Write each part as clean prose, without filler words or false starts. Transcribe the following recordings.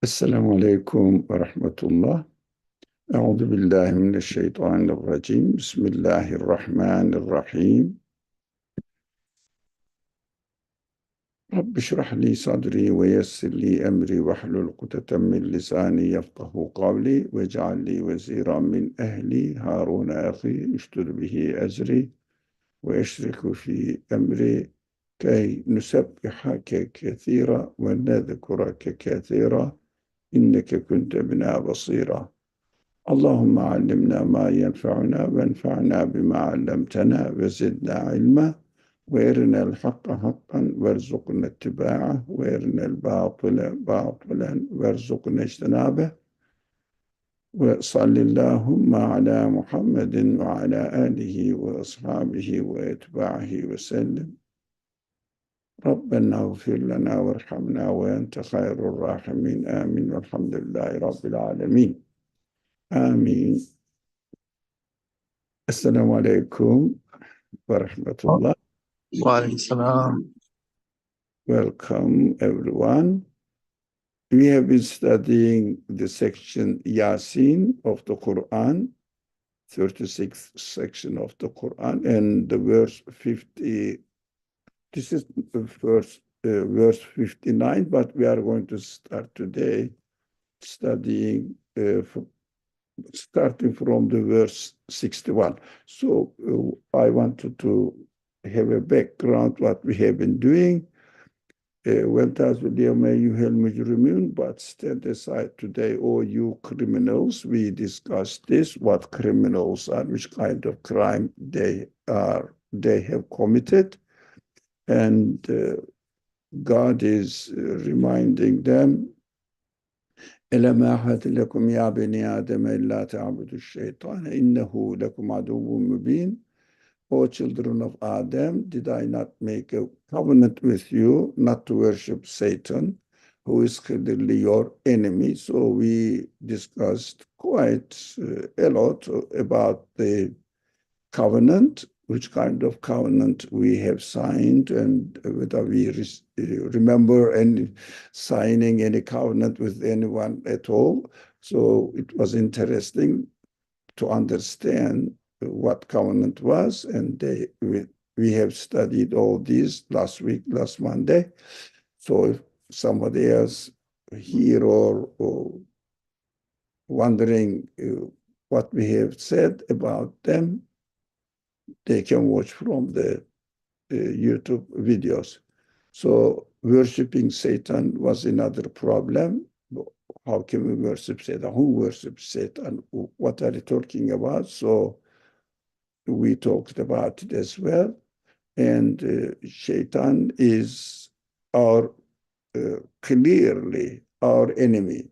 Esselamu Aleyküm ve Rahmetullah. Euzu billahi mineşşeytanirracim. Bismillahirrahmanirrahim. Rabbi şrah li sadri ve yessir li emri ve hlul ukdeten min lisani yefkahu kavli ve ceal li veziran min ehli Harun ahi iştud bihi ezri ve eşriku fi emri key nusebbihake kethira ve nezkurake kethira inneke kunte bina basira. Allahümme allimna ma yenfa'una ve enfa'na bima allamtena ve zidna ilma ve erinel hakka hakkan ve rzuqna ittiba'ah ve erinel batile batilen ve rzuqna ijtinabe ve sallillahumma ala Muhammedin ve ala alihi ve ashabihi ve etba'ihi ve sellim. Rabbena gfir lana verhamna ve ente hayrul rahimin. Amin. Velhamdülillahi Rabbil alemin. Amin. Esselamu Aleyküm ve Rahmetullah. Walaikum salam. Welcome, everyone. We have been studying the section Yasin of the Quran, 36th section of the Quran, and the verse 50. This is the first verse 59, but we are going to start today studying starting from the verse 61. So I wanted to have a background what we have been doing. But stand aside today, all you criminals. We discussed this, what criminals are, which kind of crime they have committed. And God is reminding them, أَلَمْ أَعْهَدْ لَكُمْ يَا بَنِي آدَمَ أَلَّا تَعْبُدُوا الشَّيْطَانَ إِنَّهُ لَكُمْ عَدُوٌّ مُّبِينٌ. O children of Adam, did I not make a covenant with you not to worship Satan, who is clearly your enemy? So we discussed quite a lot about the covenant, which kind of covenant we have signed, and whether we remember any signing any covenant with anyone at all. So it was interesting to understand what covenant was, and we have studied all these last Monday. So if somebody else here or wondering what we have said about them, they can watch from the YouTube videos. So worshiping Satan was another problem. How can we worship Satan? Who worships Satan? What are they talking about? So we talked about it as well. And Shaitan is clearly our enemy.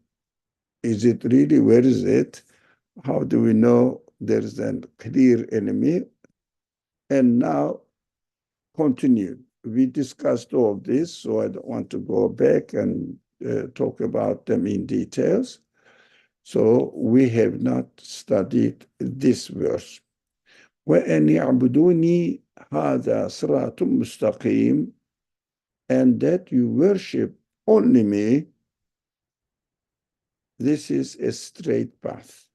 Is it really? Where is it? How do we know there's a clear enemy? And now continue. We discussed all this, so I don't want to go back and talk about them in details. So we have not studied this verse. وَأَنْ يَعْبُدُونِي هَذَا صِرَاطٌ مُسْتَقِيمٌ, and that you worship only me, this is a straight path.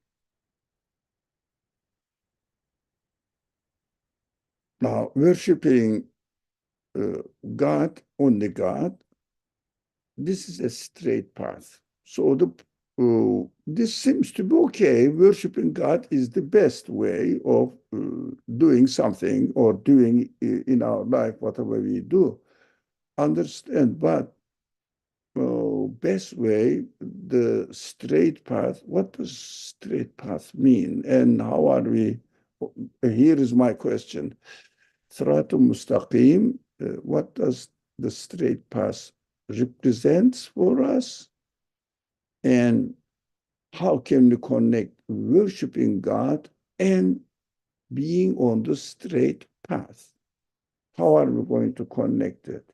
Now, worshiping God, only God, this is a straight path. So this seems to be okay. Worshiping God is the best way of doing something or doing in our life, whatever we do. Understand, but best way, the straight path, what does straight path mean? And how are we? Here is my question. Siratul Mustaqim, what does the straight path represents for us? And how can we connect worshiping God and being on the straight path? How are we going to connect it?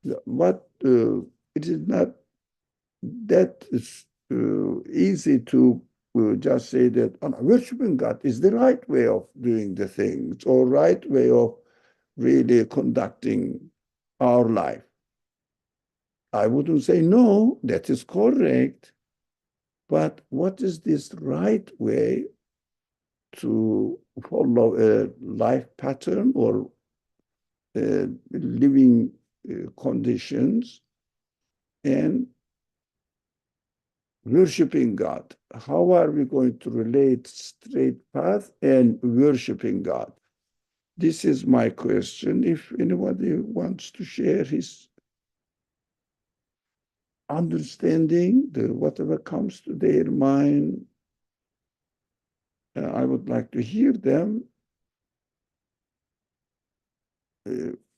It is not that easy to just say that worshiping God is the right way of doing the things or right way of really conducting our life. I wouldn't say no, that is correct. But what is this right way to follow a life pattern or living conditions and worshiping God? How are we going to relate straight path and worshiping God? This is my question. If anybody wants to share his understanding, whatever comes to their mind, I would like to hear them.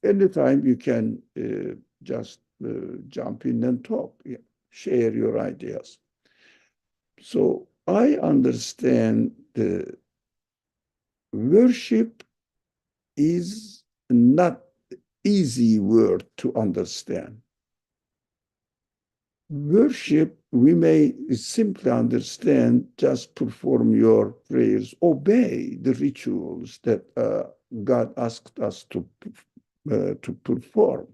Anytime you can just jump in and talk, yeah, share your ideas. So I understand the worship is not easy word to understand. Worship, we may simply understand, just perform your prayers, obey the rituals that God asked us to perform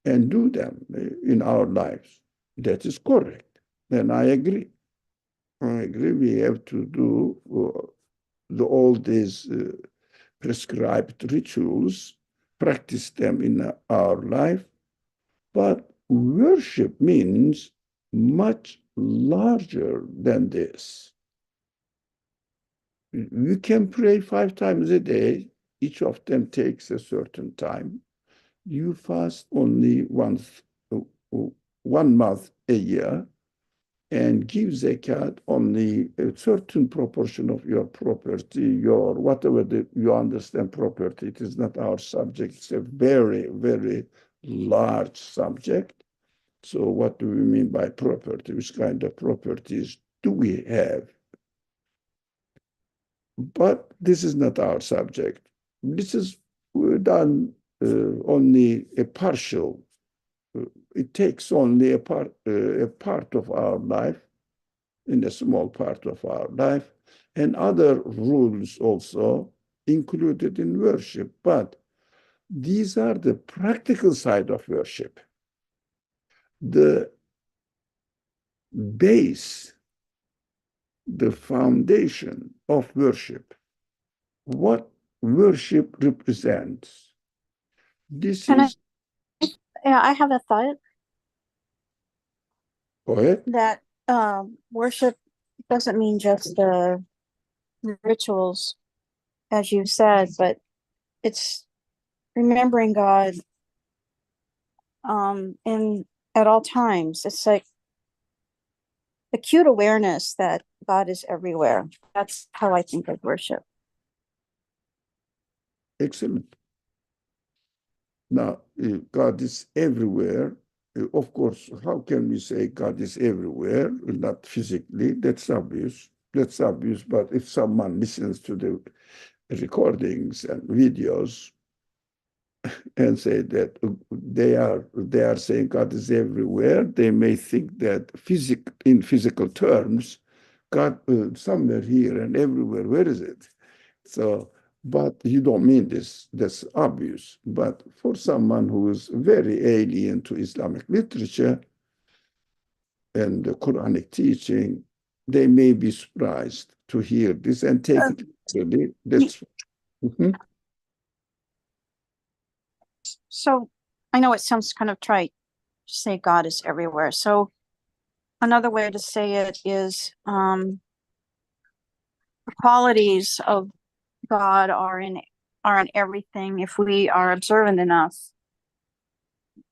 and do them in our lives. That is correct. And I agree. I agree. We have to do all these prescribed rituals, practice them in our life. But worship means much larger than this. You can pray 5 times a day. Each of them takes a certain time. You fast only once, 1 month a year, and give zakat only a certain proportion of your property, your whatever you understand property. It is not our subject. It's a very, very large subject. So what do we mean by property? Which kind of properties do we have? But this is not our subject. This is done only a partial. It takes only a part of our life, in a small part of our life, and other rules also included in worship. But these are the practical side of worship. The base, the foundation of worship, what worship represents. This Can I, is, yeah, I have a thought go ahead. that worship doesn't mean just the rituals, as you said, but it's remembering God in at all times. It's like acute awareness that God is everywhere. That's how I think of worship. Excellent. Now, God is everywhere. Of course, how can we say God is everywhere? Not physically. That's obvious. That's obvious. But if someone listens to the recordings and videos and say that they are saying God is everywhere, they may think that in physical terms, God somewhere here and everywhere. Where is it? So, but you don't mean this. That's obvious. But for someone who is very alien to Islamic literature and the Quranic teaching, they may be surprised to hear this and take it literally. That's mhm. So I know it sounds kind of trite to say God is everywhere. So another way to say it is the qualities of God are in everything if we are observant enough.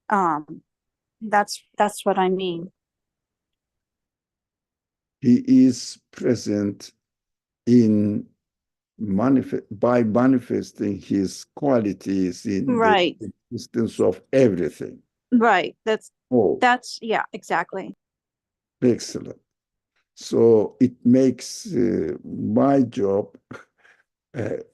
Um, that's what I mean. He is present in by manifesting his qualities in the Right, existence of everything. right. Oh, Yeah, exactly. excellent. So it makes my job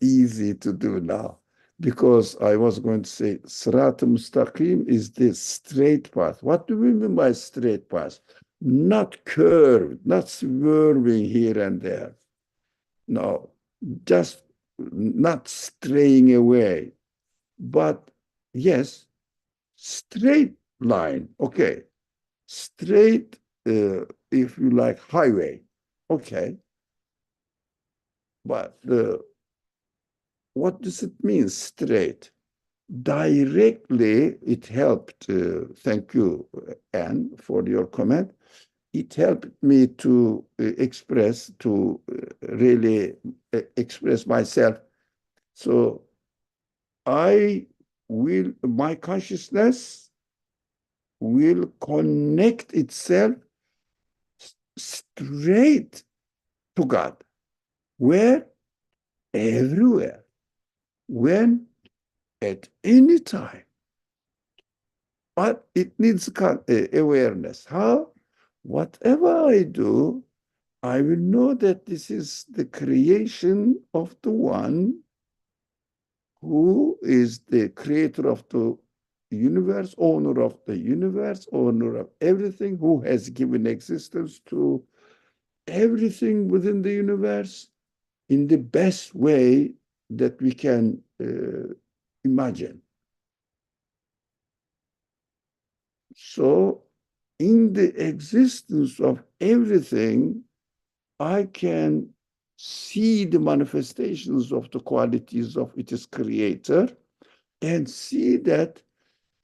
easy to do now, because I was going to say Sirat Mustaqim is the straight path. What do we mean by straight path? Not curved, not swerving here and there. No, just not straying away. But yes, straight line. Okay. Straight, if you like, highway. Okay. But what does it mean, straight? Directly, it helped. Thank you, Anne, for your comment. It helped me to really express myself. So my consciousness will connect itself straight to God. Where? Everywhere. When? At any time. But it needs awareness. How? Whatever I do, I will know that this is the creation of the one who is the creator of the universe, owner of the universe, owner of everything, who has given existence to everything within the universe in the best way that we can imagine. So, in the existence of everything, I can see the manifestations of the qualities of its creator and see that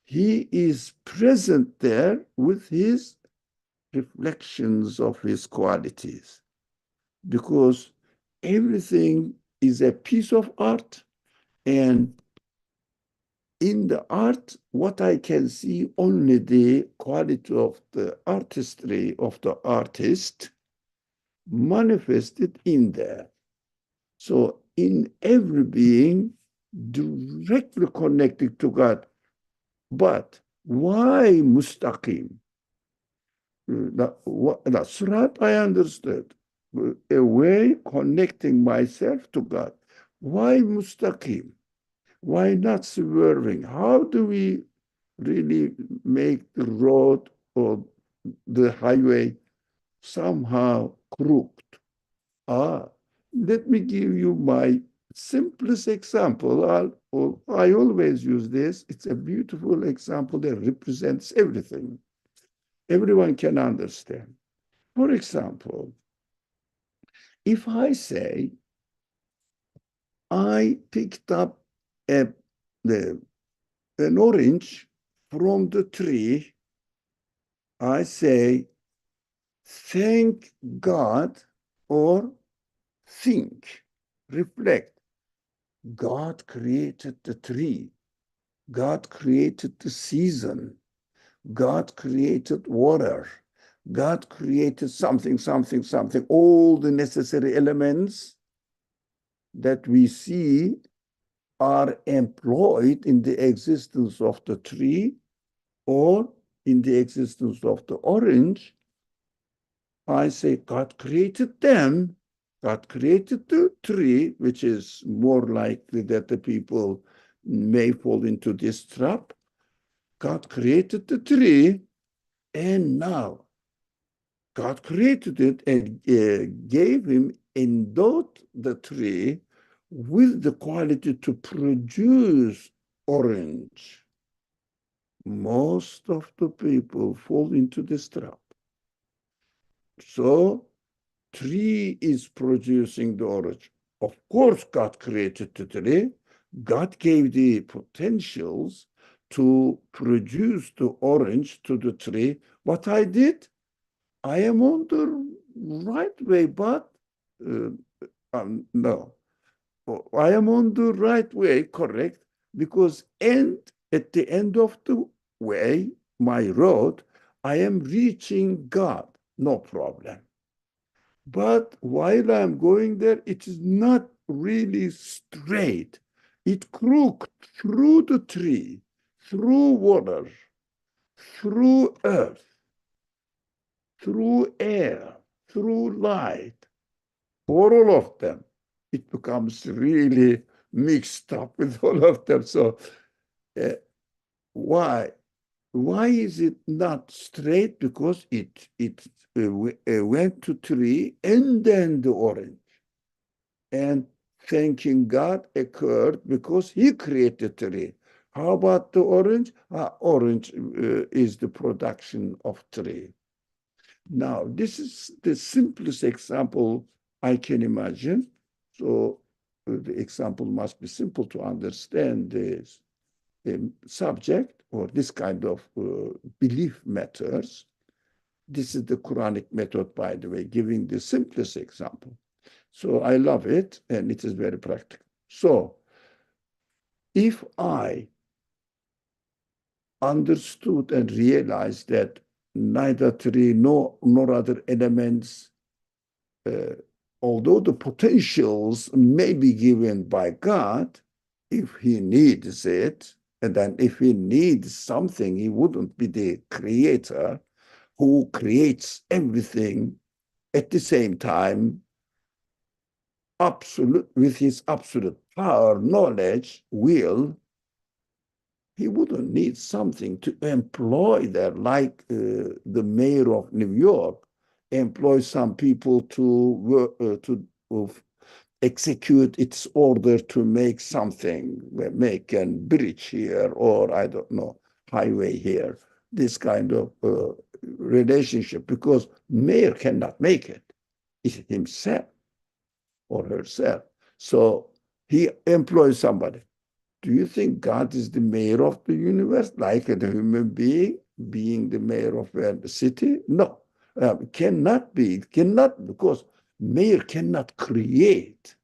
he is present there with his reflections of his qualities. Because everything is a piece of art, and in the art, what I can see only the quality of the artistry of the artist manifested in there. So in every being, directly connected to God. But why mustaqim? The surat I understood. A way connecting myself to God. Why mustaqim? Why not swerving? How do we really make the road or the highway somehow crooked? Let me give you my simplest example. I always use this. It's a beautiful example that represents everything. Everyone can understand. For example, if I say I picked up an orange from the tree, I say, thank God, or think, reflect. God created the tree. God created the season. God created water. God created something, something, something, all the necessary elements that we see are employed in the existence of the tree or in the existence of the orange. I say God created them. God created the tree, which is more likely that the people may fall into this trap. God created the tree, and now God created it and gave him, endowed the tree with the quality to produce orange. Most of the people fall into this trap. So, tree is producing the orange. Of course, God created the tree. God gave the potentials to produce the orange to the tree. What I did, I am on the right way, but no. I am on the right way, correct, because at the end of the way, my road, I am reaching God, no problem. But while I'm going there, it is not really straight. It crooked through the tree, through water, through earth, through air, through light, for all of them. It becomes really mixed up with all of them. So why? Why is it not straight? Because it went to tree and then the orange. And thanking God occurred because he created tree. How about the orange? Orange is the production of tree. Now, this is the simplest example I can imagine. So the example must be simple to understand this subject or this kind of belief matters. This is the Quranic method, by the way, giving the simplest example. So I love it, and it is very practical. So if I understood and realized that neither tree nor other elements, although the potentials may be given by God, if he needs it, and then if he needs something, he wouldn't be the creator who creates everything at the same time, absolute with his absolute power, knowledge, will. He wouldn't need something to employ there, like the mayor of New York employs some people to execute its order to make something, make a bridge here, or I don't know, highway here. This kind of relationship, because mayor cannot make it. It's himself or herself. So he employs somebody. Do you think God is the mayor of the universe, like a human being the mayor of the city? No, cannot be. Cannot, because mayor cannot create,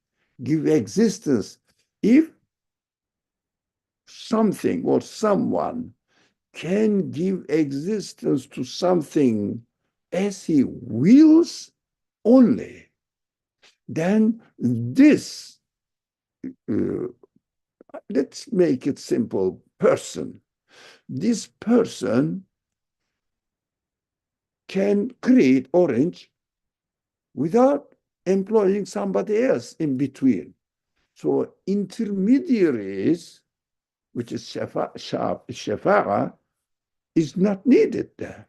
give existence. If something or someone can give existence to something as he wills only, then this let's make it simple, person. This person can create orange without employing somebody else in between. So intermediaries, which is shafa'a, is not needed there.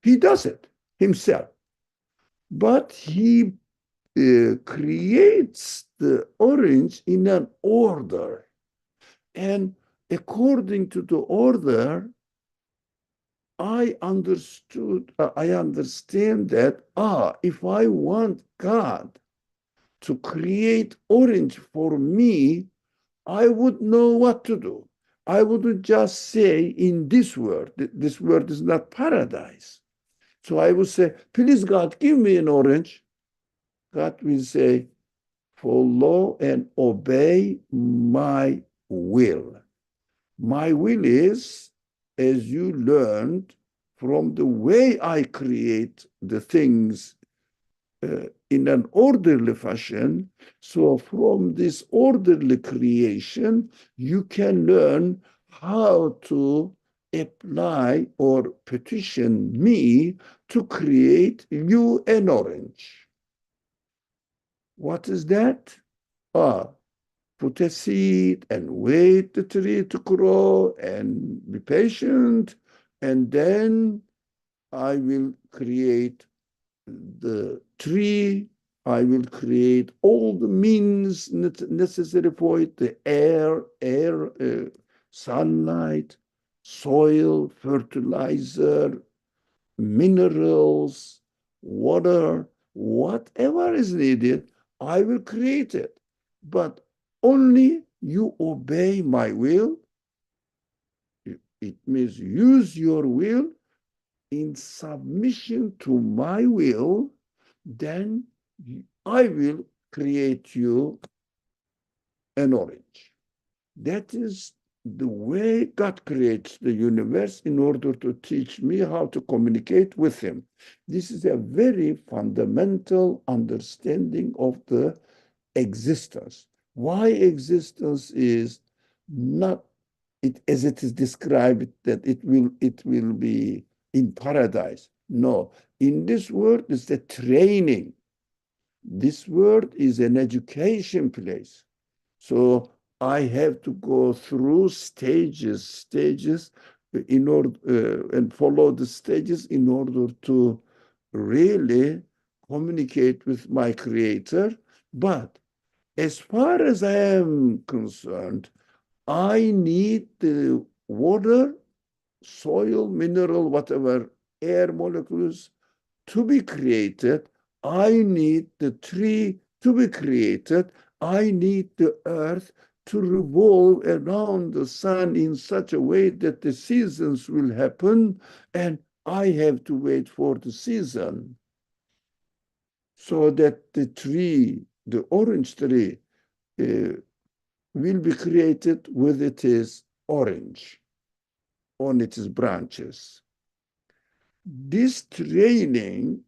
He does it himself. But he creates the orange in an order. And according to the order, I understand that, if I want God to create orange for me, I would know what to do. I wouldn't just say in this world is not paradise. So I would say, please God, give me an orange. God will say, follow and obey my will. My will is, as you learned from the way I create the things in an orderly fashion. So from this orderly creation, you can learn how to apply or petition me to create you an orange. What is that? Put a seed and wait the tree to grow and be patient, and then I will create the tree. I will create all the means necessary for it, the air, sunlight, soil, fertilizer, minerals, water, whatever is needed, I will create it. But only you obey my will. It means use your will in submission to my will, then I will create you an orange. That is the way God creates the universe in order to teach me how to communicate with him. This is a very fundamental understanding of the existence. Why existence is not it as it is described that it will be in paradise. No, in this world is the training. This world is an education place. So I have to go through stages in order and follow the stages in order to really communicate with my creator. But as far as I am concerned, I need the water, soil, mineral, whatever, air molecules to be created. I need the tree to be created. I need the earth to revolve around the sun in such a way that the seasons will happen, and I have to wait for the season so that the tree, the orange tree, will be created with its orange on its branches. This training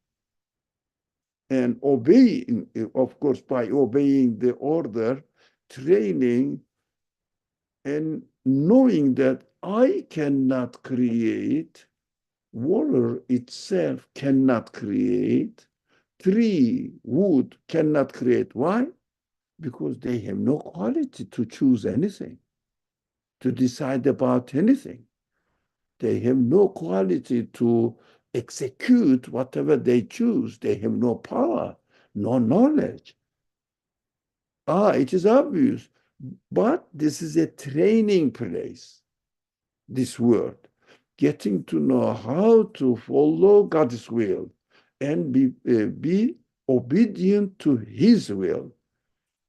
and obeying, of course, by obeying the order, training and knowing that I cannot create, water itself cannot create, tree, wood cannot create. Why? Because they have no quality to choose anything, to decide about anything. They have no quality to execute whatever they choose. They have no power, no knowledge. It is obvious. But this is a training place, this word. Getting to know how to follow God's will and be obedient to his will.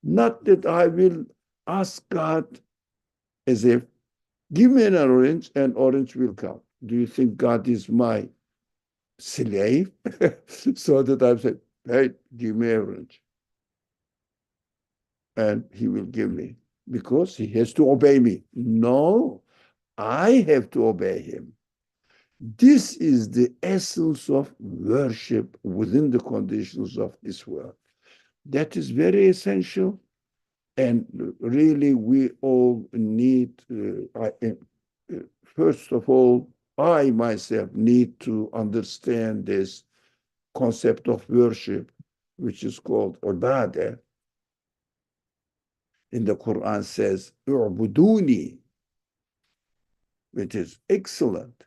Not that I will ask God as if, give me an orange and orange will come. Do you think God is my slave? So that I say, hey, give me orange. And he will give me because he has to obey me. No, I have to obey him. This is the essence of worship within the conditions of this world. That is very essential. And really, we all need, first of all, I myself need to understand this concept of worship, which is called ibadah. In the Quran says, "U'buduni," which is excellent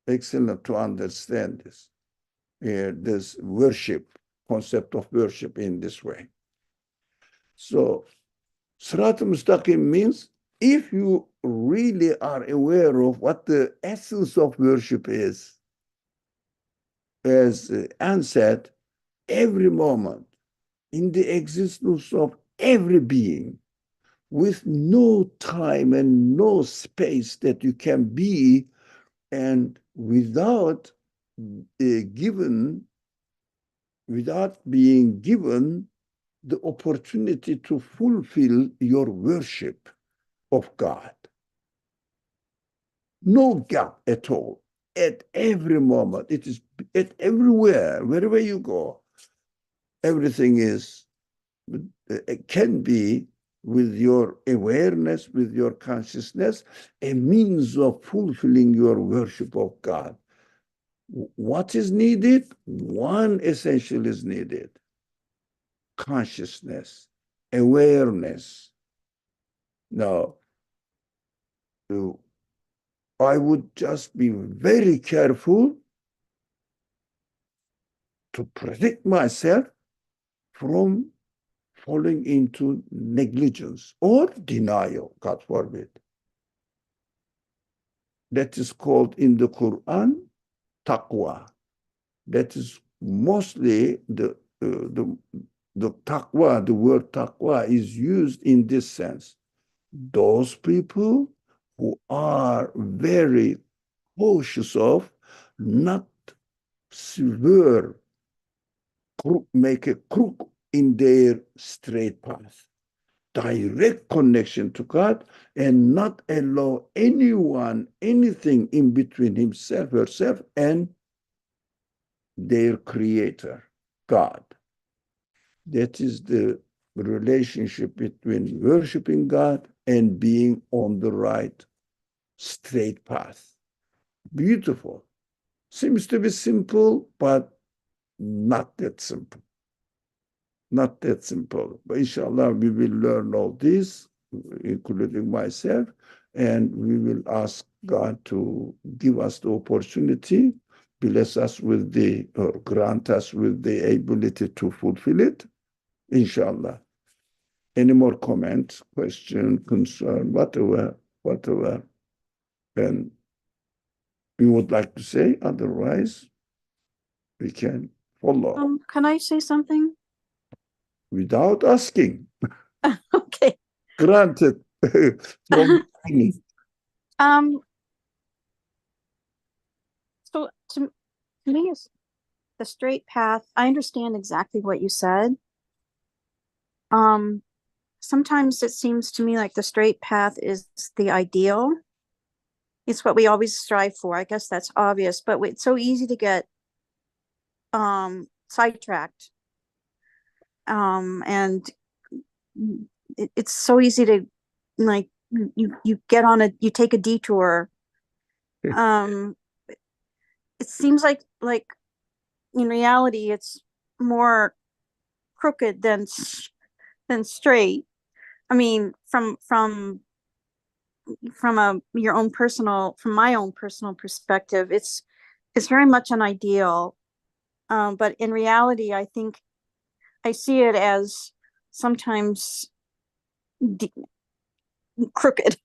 to understand this worship, concept of worship in this way. So, Sirat al-Mustaqim means if you really are aware of what the essence of worship is, as Anne said, every moment in the existence of every being, with no time and no space that you can be, and without being given the opportunity to fulfill your worship of God. No gap at all. At every moment, it is at everywhere, wherever you go, everything is, can be, with your awareness, with your consciousness, a means of fulfilling your worship of God. What is needed? One essential is needed: consciousness, awareness. Now, I would just be very careful to protect myself from falling into negligence or denial, God forbid. That is called in the Quran taqwa. That is mostly the taqwa, the word taqwa is used in this sense. Those people who are very cautious of not severe, make a crook in their straight path, direct connection to God, and not allow anyone, anything in between himself, herself, and their creator, God. That is the relationship between worshiping God and being on the right, straight path. Beautiful. Seems to be simple, but not that simple. Not that simple. But inshallah, we will learn all this, including myself, and we will ask God to give us the opportunity, bless us with or grant us with the ability to fulfill it, inshallah. Any more comments, question, concern, whatever, and you would like to say, otherwise we can follow Can I say something? without asking. Okay. Granted. From me. So to me, it's the straight path. I understand exactly what you said. Sometimes it seems to me like the straight path is the ideal. It's what we always strive for. I guess that's obvious, but it's so easy to get sidetracked. And it's so easy to like you get on you take a detour. It seems like in reality it's more crooked than straight. I mean, from my own personal perspective, it's very much an ideal. But in reality, I think I see it as sometimes crooked.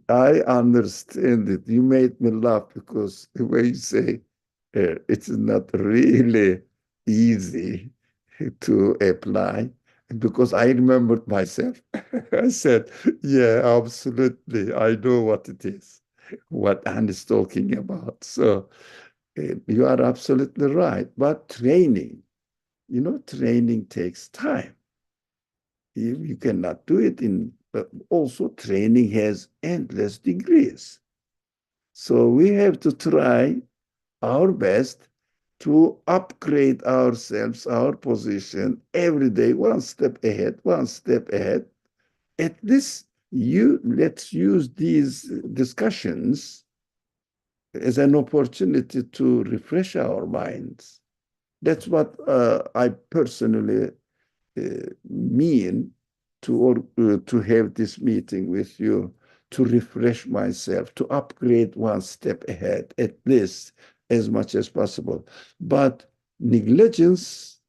I understand it. You made me laugh because the way you say it's not really easy to apply. Because I remembered myself. I said, yeah, absolutely. I know what it is, what Anne is talking about. So you are absolutely right. But training, training takes time. You cannot do it but also training has endless degrees. So we have to try our best to upgrade ourselves, our position every day, one step ahead, one step ahead. At least let's use these discussions as an opportunity to refresh our minds. That's what I personally mean to have this meeting with you, to refresh myself, to upgrade one step ahead, at least as much as possible. But negligence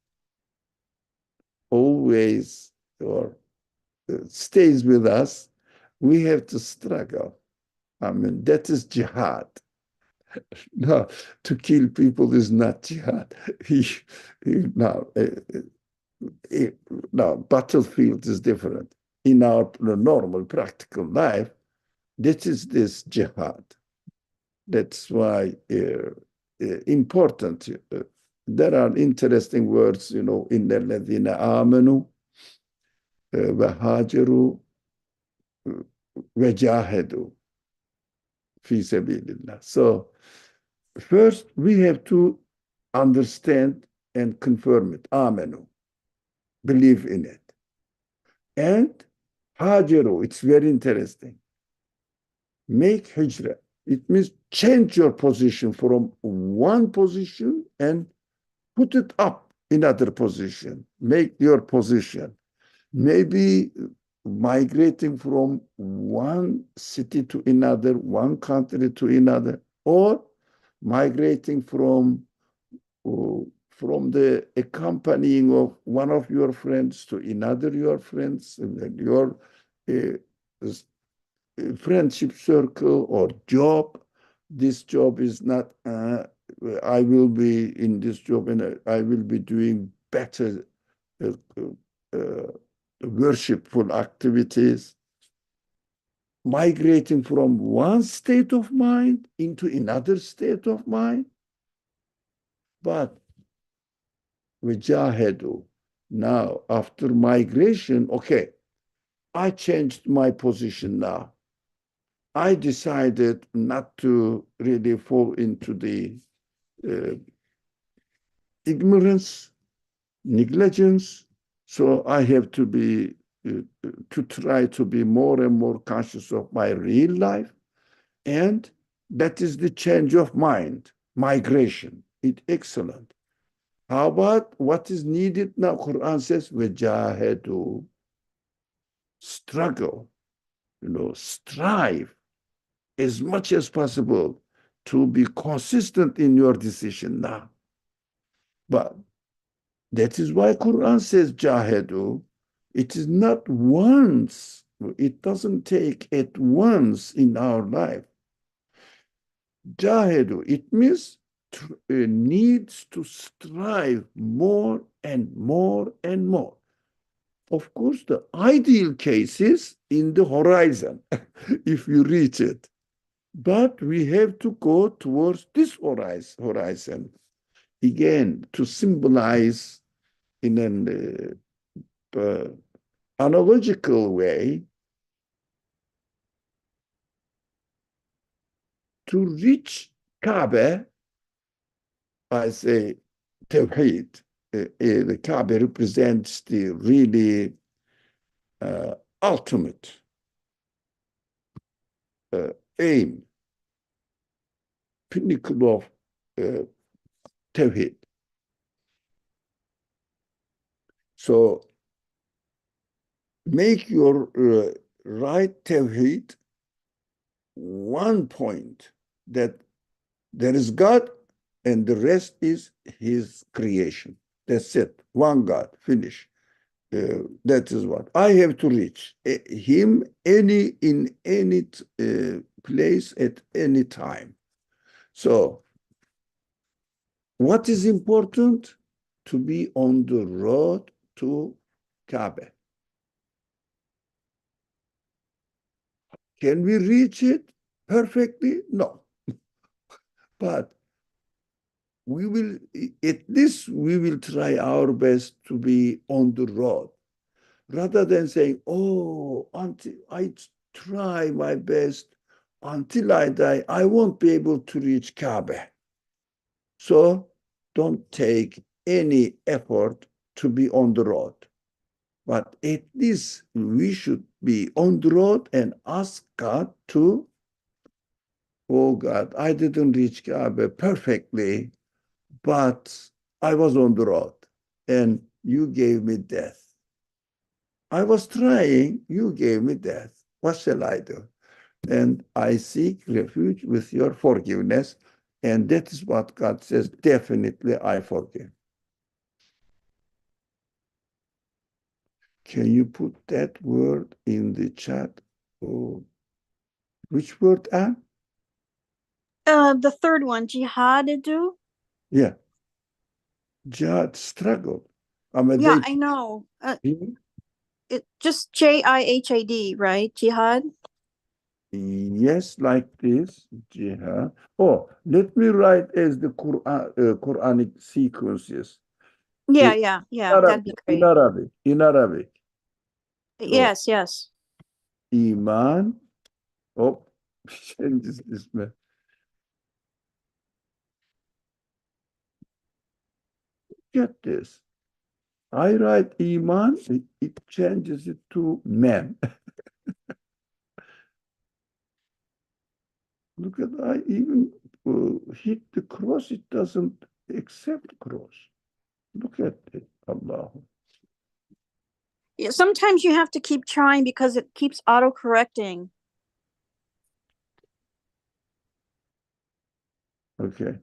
always or stays with us. We have to struggle. I mean, that is jihad. No, to kill people is not jihad. No, now, battlefield is different. In our normal practical life, this is this jihad. That's why important. There are interesting words, in the الذين آمنوا وهاجروا وجاهدوا في سبيل الله. So first we have to understand and confirm it. آمنوا, believe in it. And hajiru, it's very interesting. Make hijrah. It means change your position from one position and put it up in other position. Make your position. Maybe migrating from one city to another, one country to another, or migrating from the accompanying of one of your friends to another your friends, and your friendship circle or job. This job is not, I will be in this job and I will be doing better worshipful activities. Migrating from one state of mind into another state of mind. But وجاهدوا. Now, after migration, okay, I changed my position now. I decided not to really fall into the ignorance, negligence. So I have to to try to be more and more conscious of my real life. And that is the change of mind, migration. It's excellent. How about what is needed now? Quran says, وَجَاهَدُوا. Struggle, strive as much as possible to be consistent in your decision now. But That is why Quran says jahedu. It is not once. It doesn't take at once in our life. Jahedu, it means needs to strive more and more and more. Of course, the ideal case is in the horizon, if you reach it. But we have to go towards this horizon. Again, to symbolize in an analogical way, to reach Kaaba, I say Tawheed. The Kaaba represents the really ultimate aim, pinnacle of Tawheed. So make your right Tawheed one point, that there is God and the rest is his creation. That's it. One God, finish. That is what I have to reach him in any place at any time. So what is important? To be on the road to Kaaba. Can we reach it perfectly? No. But we will, at least we will try our best to be on the road, rather than saying, oh, until I try my best, until I die, I won't be able to reach Kaaba. So don't take any effort to be on the road. But at least we should be on the road and ask God to, oh God, I didn't reach Kaaba perfectly, but I was on the road and you gave me death. I was trying, you gave me death. What shall I do? And I seek refuge with your forgiveness. And that is what God says, definitely I forgive. Can you put that word in the chat? Oh, which word, Anne? The third one, jihadidu. Yeah, jihad, struggle. I mean, Yeah, I know. It just Jihad, right? Jihad. yes, like this, jihad. Oh, let me write as the Quran, Quranic sequences. Yeah, In yeah. That'd be In great. Arabic, in Arabic. So, Yes. iman. Oh, changes this man. Get this. I write iman, it changes it to man. Look at, I even hit the cross, it doesn't accept cross. Look at it, Allah. Yeah, sometimes you have to keep trying because it keeps auto correcting. Okay.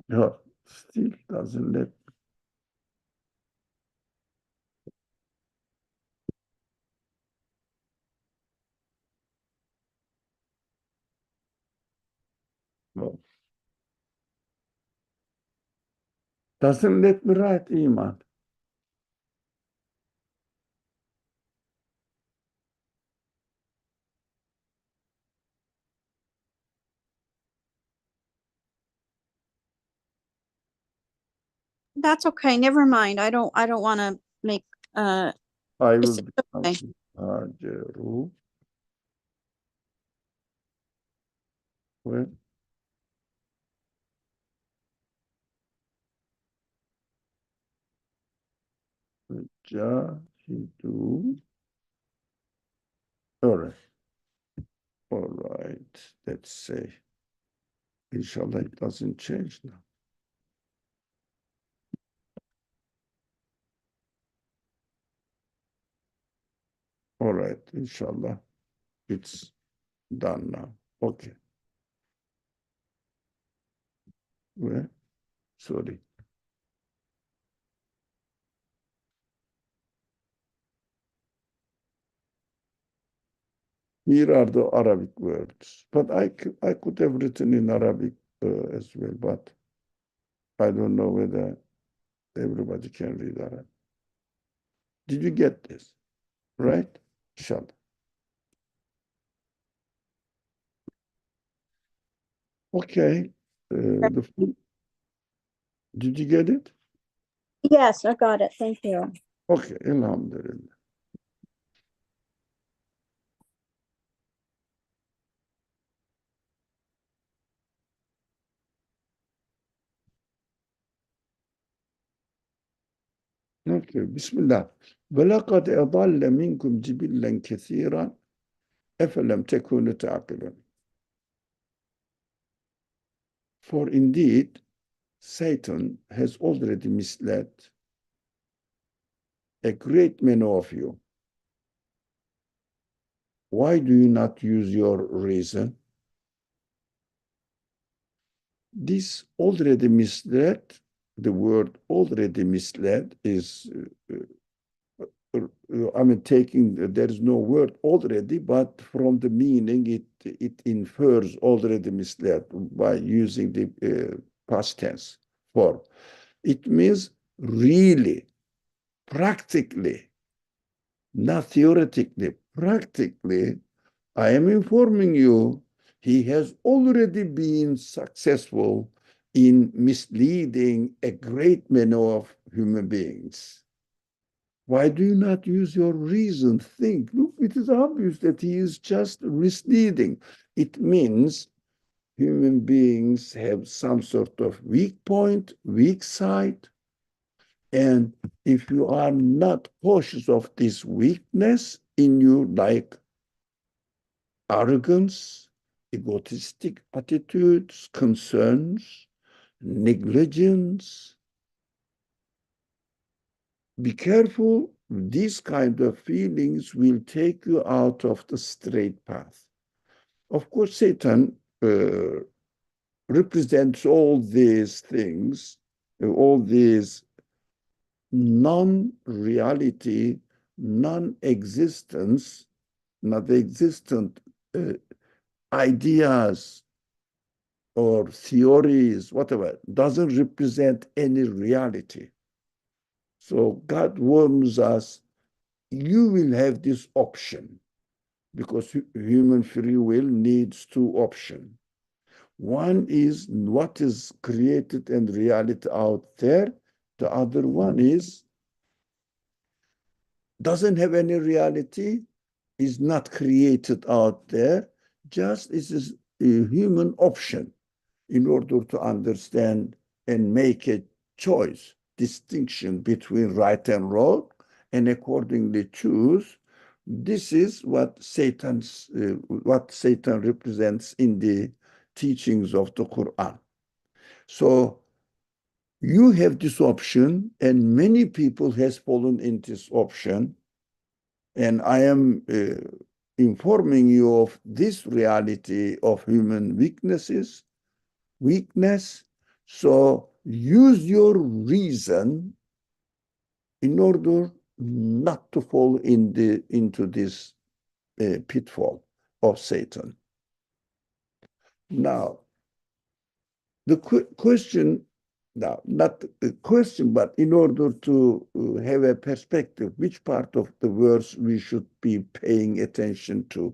No, still doesn't let. No. Doesn't let me write iman. That's okay. Never mind. I don't want to make I it's will okay. become Hajaru. Well, Jahidu. All right. All right. Let's say. Inshallah, it doesn't change now. All right. Inshallah, it's done now. Okay. Well, Sorry. Here are the Arabic words, but I could have written in Arabic as well, but I don't know whether everybody can read Arabic. Did you get this? Right? Inshallah. Okay. Did you get it? Yes, I got it. Thank you. Okay, Alhamdulillah. Okay, Bismillah. وَلَقَدْ أَضَلَّ مِنْكُمْ جِبِلًّا كَثِيرًا أَفَلَمْ تَكُونُوا تَعْقِلُونَ. For indeed, Satan has already misled a great many of you. Why do you not use your reason? This already misled, the word already misled is, taking, there is no word already, but from the meaning, it infers already misled by using the past tense form. It means really, practically, not theoretically, practically, I am informing you, he has already been successful in misleading a great many of human beings. Why do you not use your reason? Think. Look, it is obvious that he is just misleading. It means human beings have some sort of weak point, weak side. And if you are not cautious of this weakness in you, like arrogance, egotistic attitudes, concerns, negligence, be careful. These kind of feelings will take you out of the straight path. Of course, Satan represents all these things, all these non-reality, non-existence, not existent ideas or theories, whatever, doesn't represent any reality. So God warns us, you will have this option, because human free will needs two options. One is what is created and reality out there. The other one is doesn't have any reality, is not created out there, just is a human option in order to understand and make a choice, distinction between right and wrong, and accordingly choose. This is what Satan represents in the teachings of the Qur'an. So you have this option, and many people has fallen into this option, and I am informing you of this reality of human weakness. So use your reason in order not to fall into this pitfall of Satan. Now, the question, now, not a question, but in order to have a perspective, which part of the verse we should be paying attention to,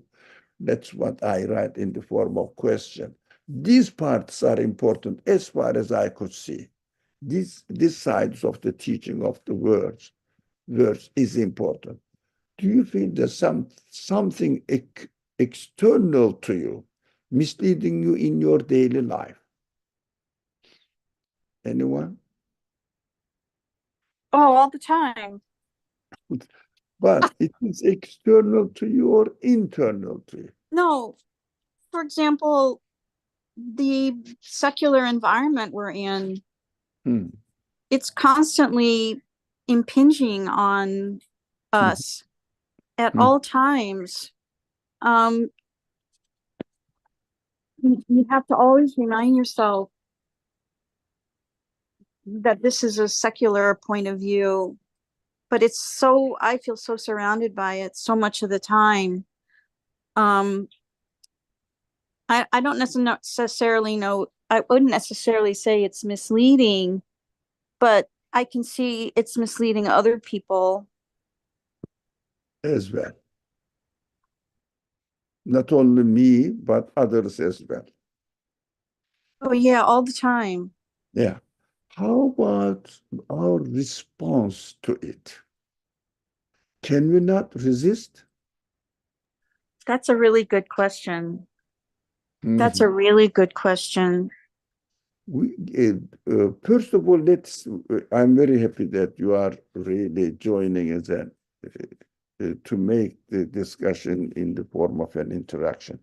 that's what I write in the form of question. These parts are important as far as I could see. These sides of the teaching of the verse is important. Do you feel there's something external to you, misleading you in your daily life? Anyone? Oh, all the time. But it is external to you or internal to you? No, for example, the secular environment we're in, it's constantly impinging on us at all times. You have to always remind yourself that this is a secular point of view, but I feel so surrounded by it so much of the time. I don't necessarily know, I wouldn't necessarily say it's misleading, but I can see it's misleading other people. as well. Not only me, but others as well. Oh yeah, all the time. Yeah. How about our response to it? Can we not resist? That's a really good question. That's a Mhm. really good question. First of all, I'm very happy that you are really joining us to make the discussion in the form of an interaction.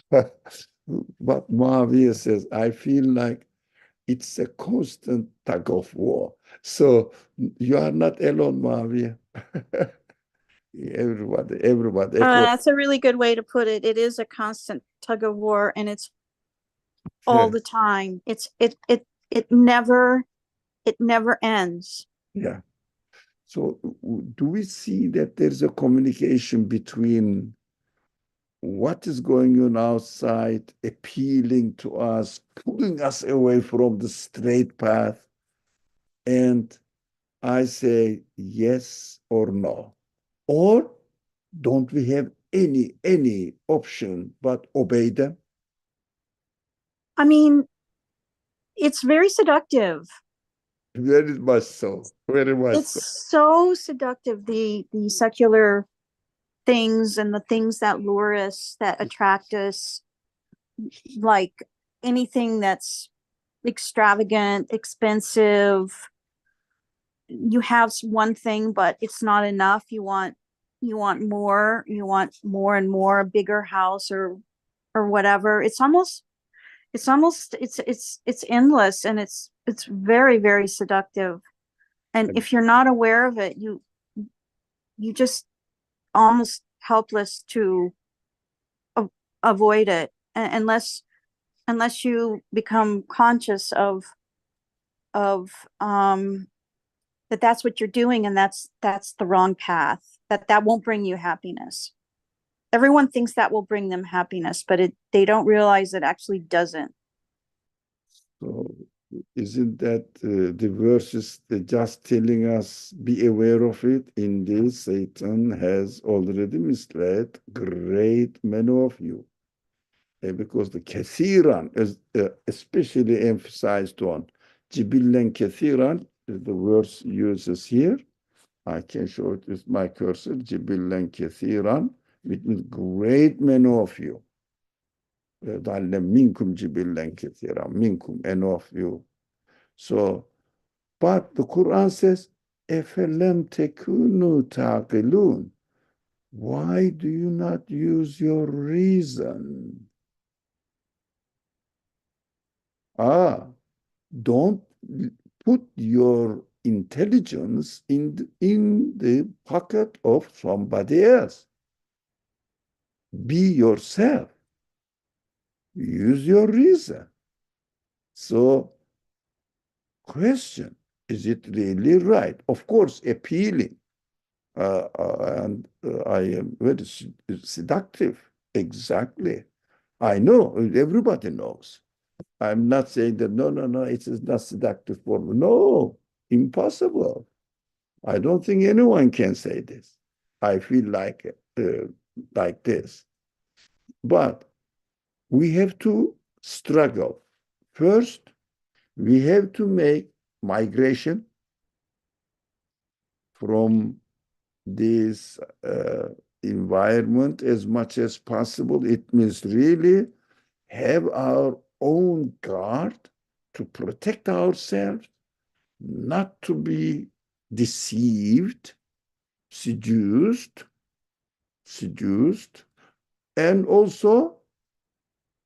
But Mahavir says, I feel like it's a constant tug of war. So you are not alone, Mahavir. Everybody. That's a really good way to put it. It is a constant tug of war, and it's all the time. It never ends. Yeah. So do we see that there's a communication between what is going on outside, appealing to us, pulling us away from the straight path? And I say yes or no. Or don't we have any option but obey them? I mean, it's very seductive. Very much so. Very much It's so. so seductive, the secular things and the things that lure us, that attract us, like anything that's extravagant, expensive. You have one thing, but it's not enough. You want more, you want more and more, a bigger house or whatever. It's endless, and it's very, very seductive. And if you're not aware of it, you just almost helpless to avoid it, unless you become conscious of that's what you're doing, and that's the wrong path. That won't bring you happiness. Everyone thinks that will bring them happiness, but they don't realize it actually doesn't. So isn't that the verses just telling us, be aware of it? In this, Satan has already misled great many of you. Because the kathiran is especially emphasized on Jibillen kathiran, the verse uses here. I can show it with my cursor, Jibillen kathiran, which means great many of you. Minkum jibillen kathiran, minkum, any of you. So, but the Quran says, Efelem tekunu taqilun. Why do you not use your reason? Don't put your intelligence in the pocket of somebody else. Be yourself. Use your reason. So, question, is it really right? Of course, appealing. And I am very seductive. Exactly. I know, everybody knows. I'm not saying that, no, it is not seductive for me. No, impossible. I don't think anyone can say this. I feel like this. But we have to struggle. First, we have to make migration from this environment as much as possible. It means really have our own guard to protect ourselves, not to be deceived, seduced, and also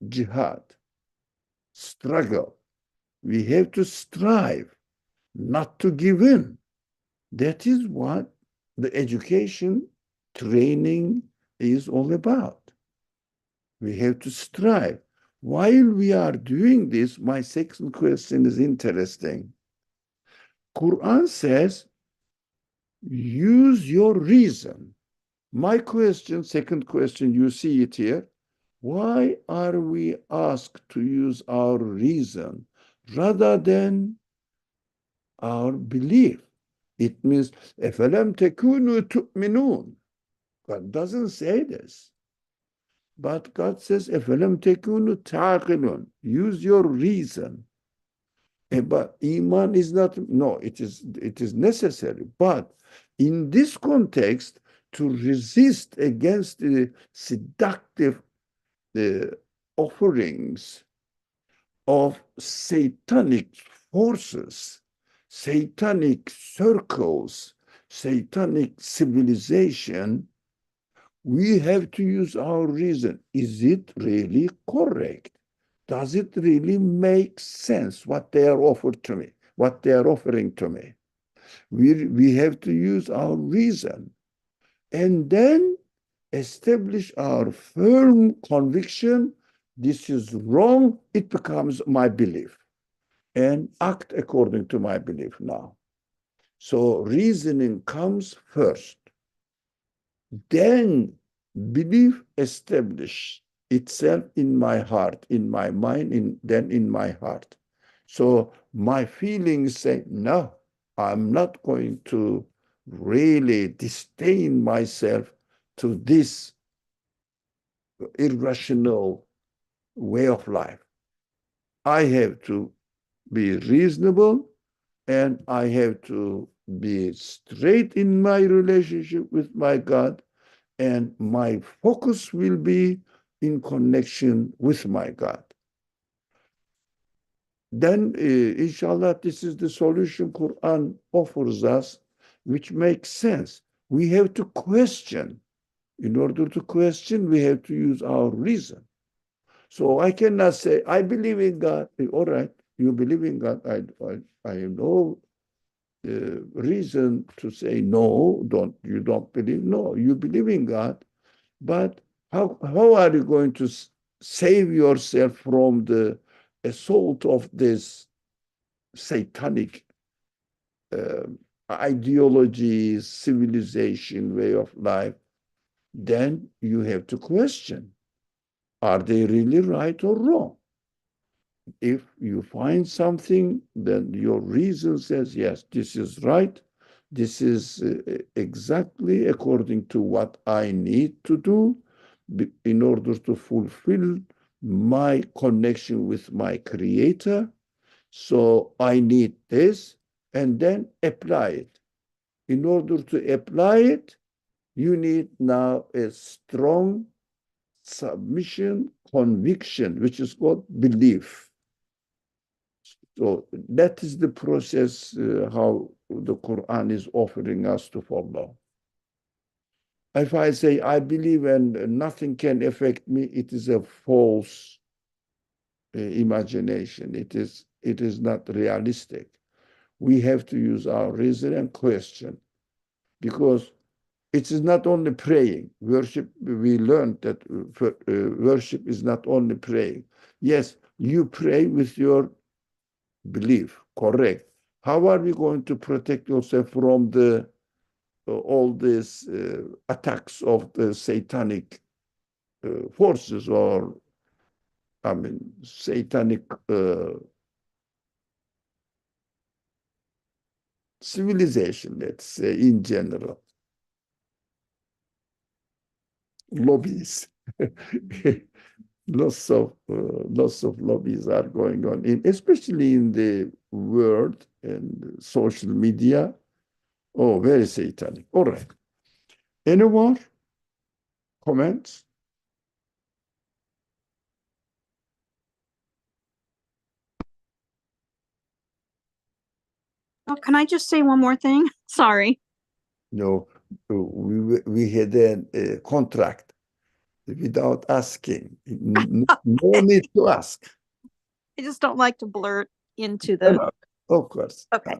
jihad, struggle. We have to strive not to give in. That is what the education training is all about. We have to strive. While we are doing this, my second question is interesting. Quran says, use your reason. My question, second question, you see it here. Why are we asked to use our reason rather than our belief? It means, اَفَلَمْ تَكُونُوا تُؤْمِنُونَ. God doesn't say this. But God says, اَفَلَمْ تَكُونُوا تَعْقِلُونَ. Use your reason. But Iman is not, no, it is necessary. But in this context, to resist against the seductive offerings of satanic forces, satanic circles, satanic civilization, we have to use our reason. Is it really correct? Does it really make sense what they are offered to me, what they are offering to me? We have to use our reason and then establish our firm conviction. This is wrong. It becomes my belief and act according to my belief now. So reasoning comes first. Then belief establish itself in my heart, in my mind, then in my heart. So my feelings say, no, I'm not going to really disdain myself to this irrational way of life. I have to be reasonable and I have to be straight in my relationship with my God, and my focus will be in connection with my God. Then, inshallah, this is the solution Quran offers us, which makes sense. We have to question. In order to question, we have to use our reason. So I cannot say, I believe in God. All right, you believe in God. I have no reason to say no, you don't believe. No, you believe in God. But how are you going to save yourself from the assault of this satanic ideologies, civilization, way of life? Then you have to question, are they really right or wrong? If you find something, then your reason says, yes, this is right. This is exactly according to what I need to do in order to fulfill my connection with my Creator. So I need this, and then apply it. In order to apply it, you need now a strong submission, conviction, which is called belief. So that is the process how the Quran is offering us to follow. If I say I believe and nothing can affect me, it is a false imagination. It is not realistic. We have to use our reason and question, because it is not only praying. Worship, we learned that worship is not only praying. Yes, you pray with your belief, correct. How are we going to protect yourself from the all these attacks of the satanic forces, or satanic civilization, let's say, in general? Lobbies. Lots of lobbies are going on, especially in the world and social media. Oh, very satanic. All right. Any more comments? Oh, can I just say one more thing? Sorry. No, we had a contract without asking. No need to ask. I just don't like to blurt into the. Of course. Okay.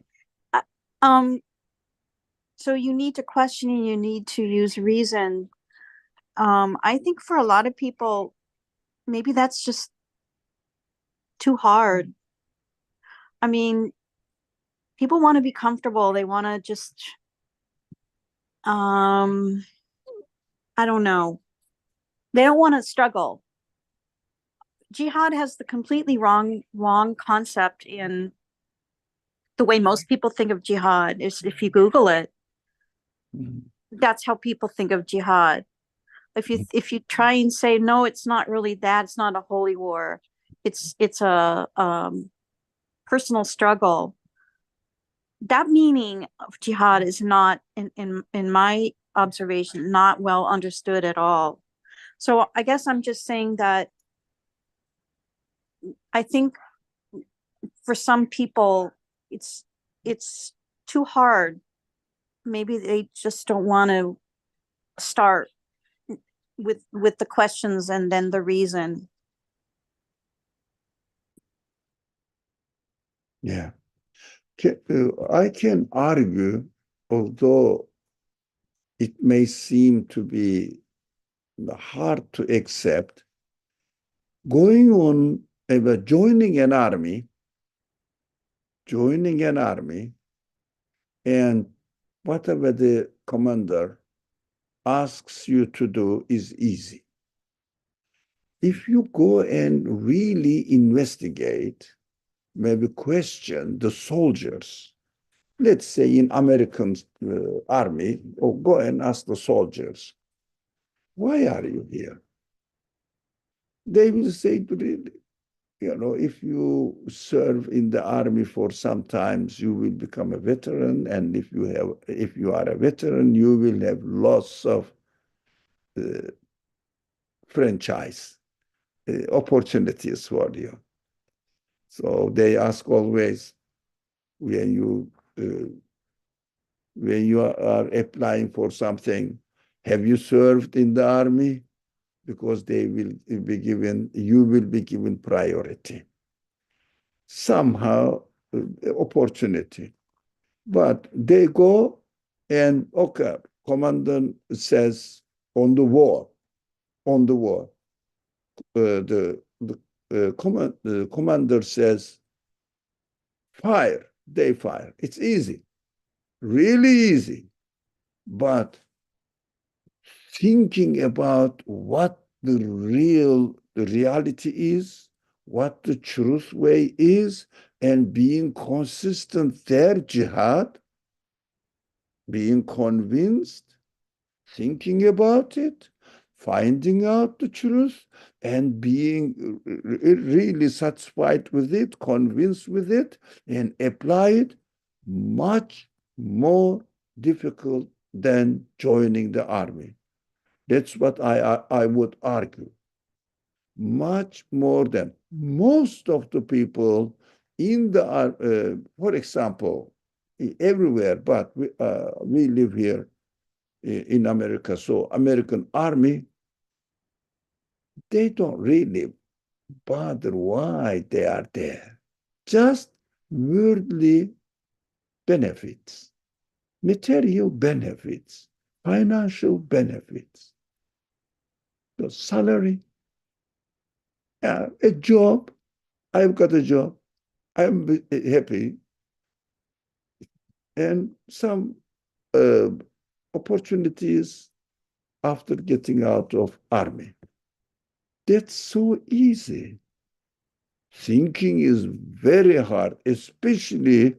Um, so you need to question and you need to use reason. I think for a lot of people, maybe that's just too hard. I mean, people want to be comfortable. They want to just, I don't know. They don't want to struggle. Jihad has the completely wrong concept in the way most people think of jihad. Is if you Google it, that's how people think of jihad. If you try and say no, it's not really that. It's not a holy war. It's a personal struggle. That meaning of jihad is not, in my observation, not well understood at all. So I guess I'm just saying that I think for some people it's too hard. Maybe they just don't want to start with the questions and then the reason. Yeah. I can argue, although it may seem to be hard to accept, going on joining an army, and whatever the commander asks you to do is easy. If you go and really investigate, maybe question the soldiers, let's say in American army, or go and ask the soldiers, why are you here? They will say, really, if you serve in the army for some times, you will become a veteran, and if you are a veteran, you will have lots of franchise opportunities for you. So they ask always when you are applying for something, have you served in the army? Because you will be given priority. Somehow, opportunity. But they go and, okay, commandant says on the war, the commander says, fire, they fire. It's easy, really easy. But thinking about what the reality is, what the truth way is, and being consistent there, jihad, being convinced, thinking about it, finding out the truth, and being really satisfied with it, convinced with it, and apply it, much more difficult than joining the army. That's what I would argue. Much more than most of the people in the, for example, everywhere, but we live here in America. So American army, they don't really bother why they are there. Just worldly benefits, material benefits, financial benefits. The salary, a job. I've got a job. I'm happy. And some opportunities after getting out of army. That's so easy. Thinking is very hard, especially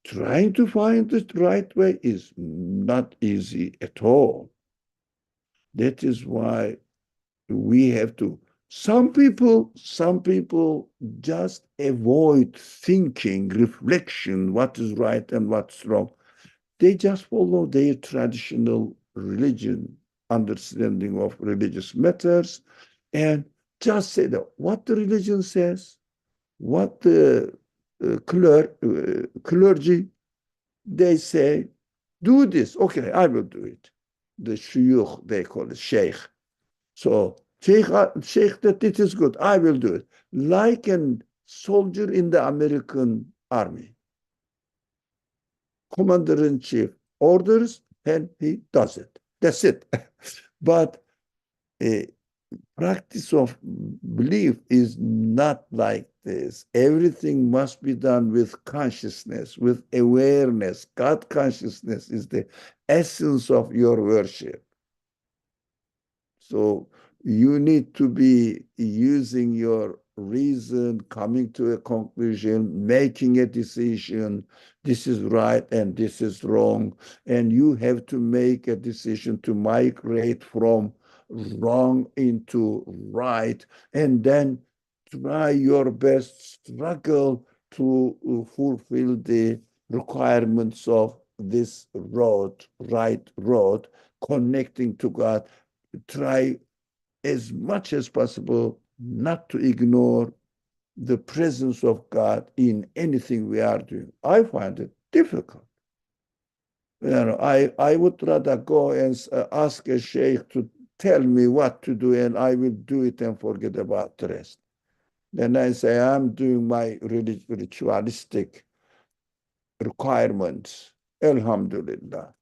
trying to find the right way is not easy at all. That is why we have to, some people just avoid thinking, reflection, what is right and what's wrong. They just follow their traditional religion, understanding of religious matters, and just say that what the religion says, what the clergy, they say, do this. Okay, I will do it. The shuyukh, they call it sheikh. So sheikh, that it is good, I will do it. Like a soldier in the American army. Commander-in-chief orders and he does it. That's it. But practice of belief is not like this. Everything must be done with consciousness, with awareness. God consciousness is the essence of your worship. So you need to be using your reason, coming to a conclusion, making a decision. This is right and this is wrong. And you have to make a decision to migrate from wrong into right. And then try your best, struggle to fulfill the requirements of this road, right road, connecting to God. Try as much as possible not to ignore the presence of God in anything we are doing. I find it difficult. I would rather go and ask a sheikh to tell me what to do, and I will do it and forget about the rest. Then I say, I'm doing my ritualistic requirements. Alhamdulillah.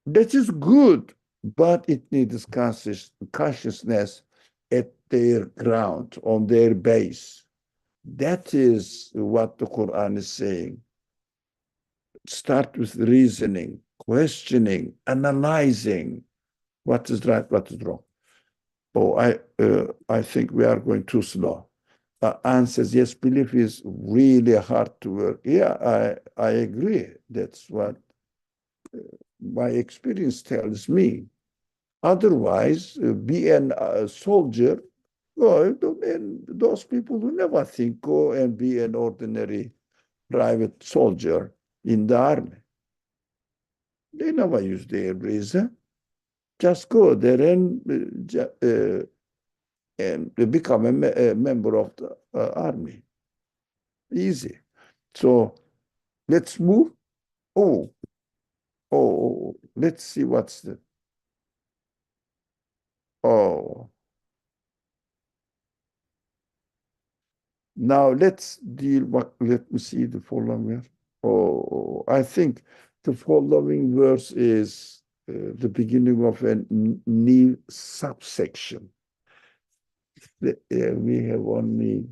That is good, but it needs consciousness at their ground, on their base. That is what the Quran is saying. Start with reasoning, questioning, analyzing what is right, what is wrong. Oh, I think we are going too slow. Anne says, yes, belief is really hard to work. Yeah, I agree. That's what my experience tells me. Otherwise, be a soldier. Well, and those people who never think, go and be an ordinary private soldier in the army. They never use their reason. Just go there and become a member of the army. Easy. So let's move. Let's see what's the. Oh. Now let's deal. Let me see the following verse. Oh, I think the following verse is the beginning of a new subsection. We have only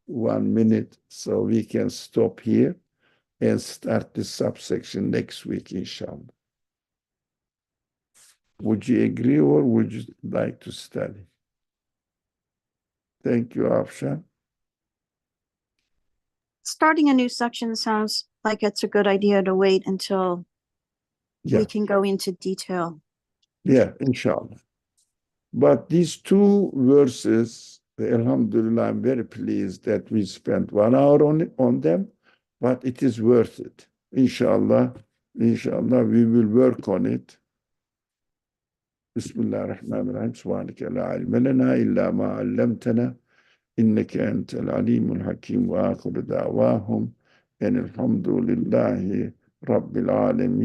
1 minute, so we can stop here and start the subsection next week, inshallah. Would you agree, or would you like to study? Thank you, Afshan. Starting a new section sounds like it's a good idea to wait until we can go into detail. Yeah, inshallah. But these two verses, alhamdulillah, I'm very pleased that we spent 1 hour on them, but it is worth it. Inshallah, we will work on it. Bismillah ar-Rahman ar-Rahim. Subhanaka la ilma lana illa ma 'allamtana innaka antal alimul hakim wa akhiru da'wahum and alhamdulillahi rabbil alamin.